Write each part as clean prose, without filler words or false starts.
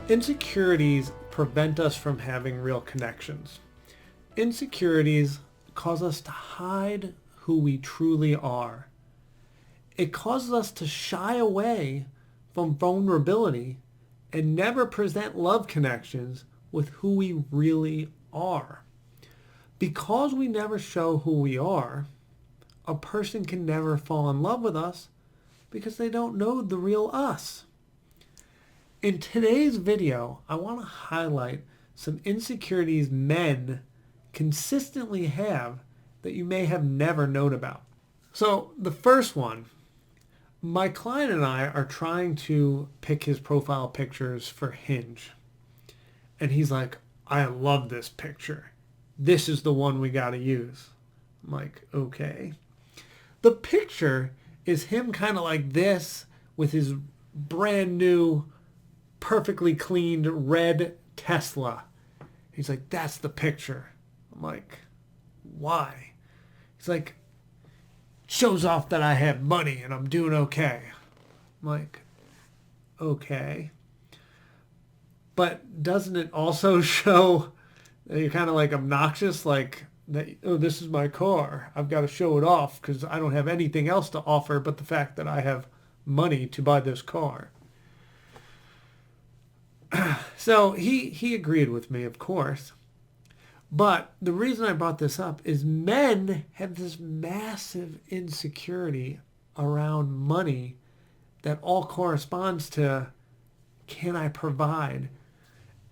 Insecurities prevent us from having real connections. Insecurities cause us to hide who we truly are. It causes us to shy away from vulnerability and never present love connections with who we really are. Because we never show who we are, a person can never fall in love with us because they don't know the real us. In today's video, I want to highlight some insecurities men consistently have that you may have never known about. So the first one, my client and I are trying to pick his profile pictures for Hinge. And he's like, I love this picture. This is the one we got to use. I'm like, okay. The picture is him kind of like this with his brand new, perfectly cleaned red Tesla. He's like, that's the picture. I'm like, why? He's like, shows off that I have money and I'm doing okay. I'm like, okay. But doesn't it also show that you're kind of like obnoxious, like that, oh, this is my car. I've got to show it off because I don't have anything else to offer but the fact that I have money to buy this car. So he agreed with me, of course. But the reason I brought this up is men have this massive insecurity around money that all corresponds to, can I provide?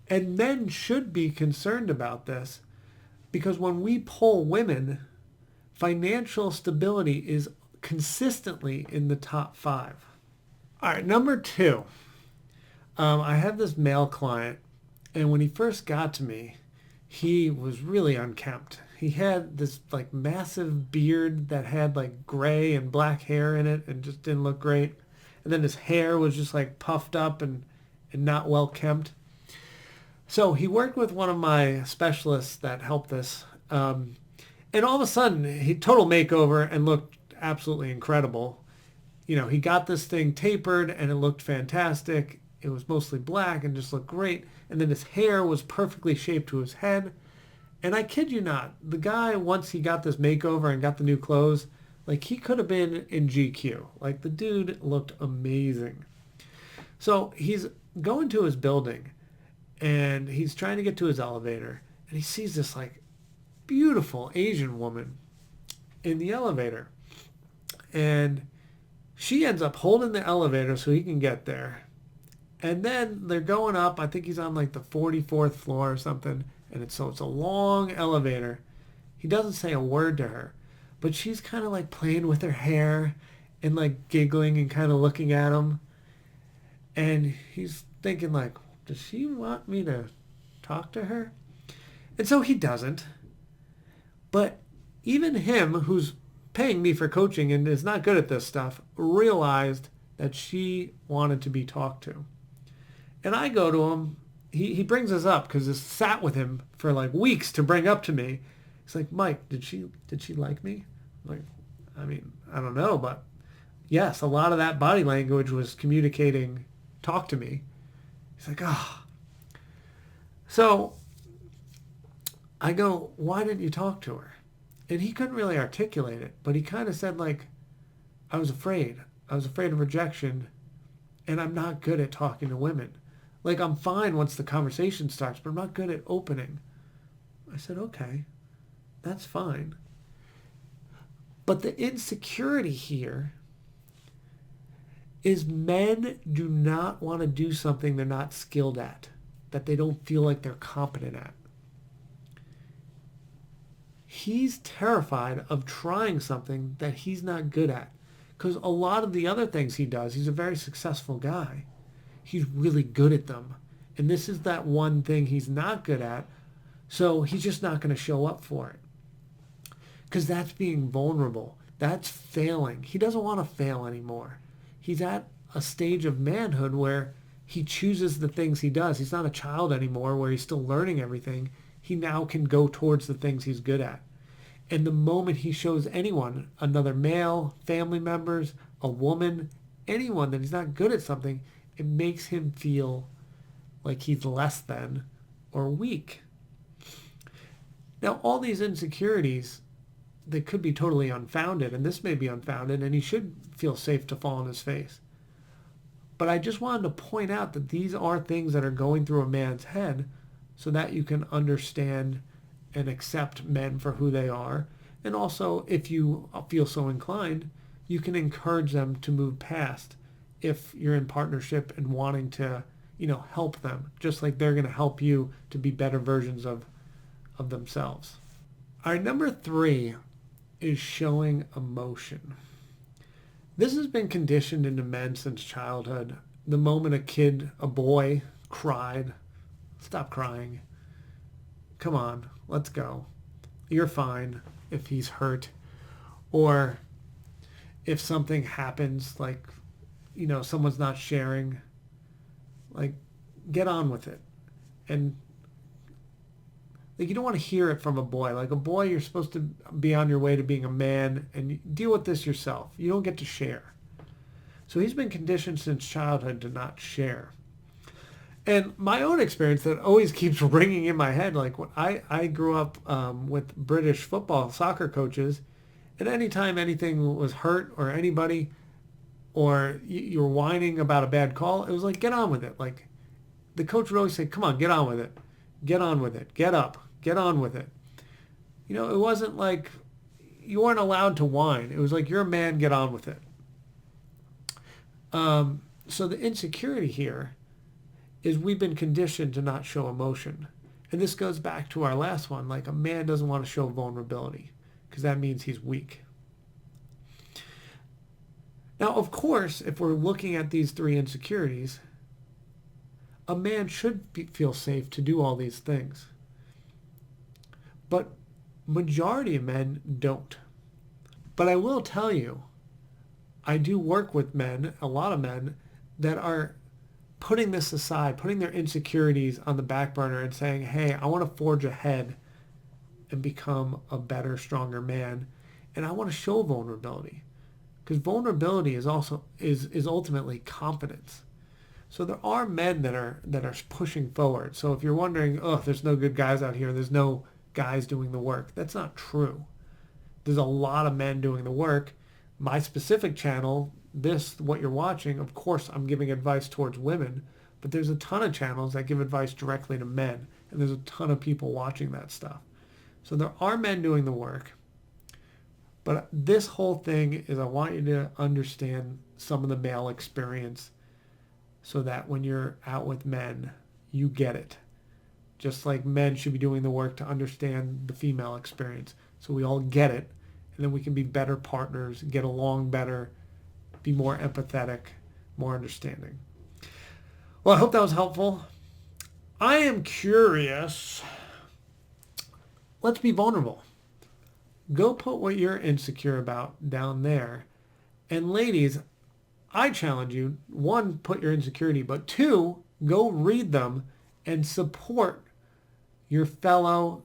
And men should be concerned about this because when we poll women, financial stability is consistently in the top 5. All right, number 2. I have this male client, and when he first got to me, he was really unkempt. He had this like massive beard that had like gray and black hair in it and just didn't look great. And then his hair was just like puffed up and not well kempt. So he worked with one of my specialists that helped this. And all of a sudden, he total makeover and looked absolutely incredible. You know, he got this thing tapered and it looked fantastic. It was mostly black and just looked great. And then his hair was perfectly shaped to his head. And I kid you not, the guy, once he got this makeover and got the new clothes, like he could have been in GQ. Like the dude looked amazing. So he's going to his building and he's trying to get to his elevator. And he sees this like beautiful Asian woman in the elevator. And she ends up holding the elevator so he can get there. And then they're going up. I think he's on like the 44th floor or something. And it's a long elevator. He doesn't say a word to her. But she's kind of like playing with her hair and like giggling and kind of looking at him. And he's thinking like, does she want me to talk to her? And so he doesn't. But even him, who's paying me for coaching and is not good at this stuff, realized that she wanted to be talked to. And I go to him. He brings us up because it's sat with him for like weeks to bring up to me. He's like, Mike, did she like me? I'm like, I mean, I don't know, but yes, a lot of that body language was communicating, talk to me. He's like, oh. So I go, why didn't you talk to her? And he couldn't really articulate it, but he kind of said like, I was afraid. I was afraid of rejection, and I'm not good at talking to women. Like, I'm fine once the conversation starts, but I'm not good at opening. I said, okay, that's fine. But the insecurity here is men do not want to do something they're not skilled at, that they don't feel like they're competent at. He's terrified of trying something that he's not good at. Because a lot of the other things he does, he's a very successful guy. He's really good at them. And this is that one thing he's not good at. So he's just not going to show up for it. Because that's being vulnerable. That's failing. He doesn't want to fail anymore. He's at a stage of manhood where he chooses the things he does. He's not a child anymore where he's still learning everything. He now can go towards the things he's good at. And the moment he shows anyone, another male, family members, a woman, anyone that he's not good at something, it makes him feel like he's less than or weak. Now, all these insecurities, they could be totally unfounded, and this may be unfounded, and he should feel safe to fall on his face. But I just wanted to point out that these are things that are going through a man's head so that you can understand and accept men for who they are. And also, if you feel so inclined, you can encourage them to move past if you're in partnership and wanting to, help them, just like they're going to help you to be better versions of themselves. All right, number 3 is showing emotion. This has been conditioned into men since childhood. The moment a boy cried, stop crying. Come on, let's go. You're fine if he's hurt. Or if something happens, like, someone's not sharing, like, get on with it. And like, you don't want to hear it from a boy. Like, a boy, you're supposed to be on your way to being a man and deal with this yourself. You don't get to share. So he's been conditioned since childhood to not share. And my own experience that always keeps ringing in my head, like when I grew up with British soccer coaches, and anytime anything was hurt or anybody, or you were whining about a bad call, it was like, get on with it. Like, the coach would always say, come on, get on with it. Get on with it. Get up. Get on with it. It wasn't like you weren't allowed to whine. It was like, you're a man, get on with it. So the insecurity here is we've been conditioned to not show emotion. And this goes back to our last one. Like, a man doesn't want to show vulnerability because that means he's weak. Now, of course, if we're looking at these 3 insecurities, a man should feel safe to do all these things. But majority of men don't. But I will tell you, I do work with men, a lot of men, that are putting this aside, putting their insecurities on the back burner and saying, hey, I want to forge ahead and become a better, stronger man. And I want to show vulnerability. Because vulnerability is ultimately confidence. So there are men that are pushing forward. So if you're wondering, there's no good guys out here, there's no guys doing the work, that's not true. There's a lot of men doing the work. My specific channel, what you're watching, of course I'm giving advice towards women, but there's a ton of channels that give advice directly to men, and there's a ton of people watching that stuff. So there are men doing the work. But this whole thing is, I want you to understand some of the male experience so that when you're out with men, you get it. Just like men should be doing the work to understand the female experience. So we all get it, and then we can be better partners, get along better, be more empathetic, more understanding. Well, I hope that was helpful. I am curious. Let's be vulnerable. Go put what you're insecure about down there. And ladies, I challenge you, 1, put your insecurity, but 2, go read them and support your fellow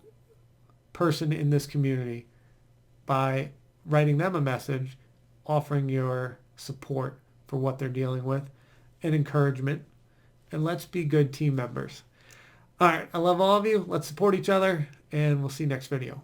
person in this community by writing them a message, offering your support for what they're dealing with and encouragement. And let's be good team members. All right, I love all of you. Let's support each other, and we'll see you next video.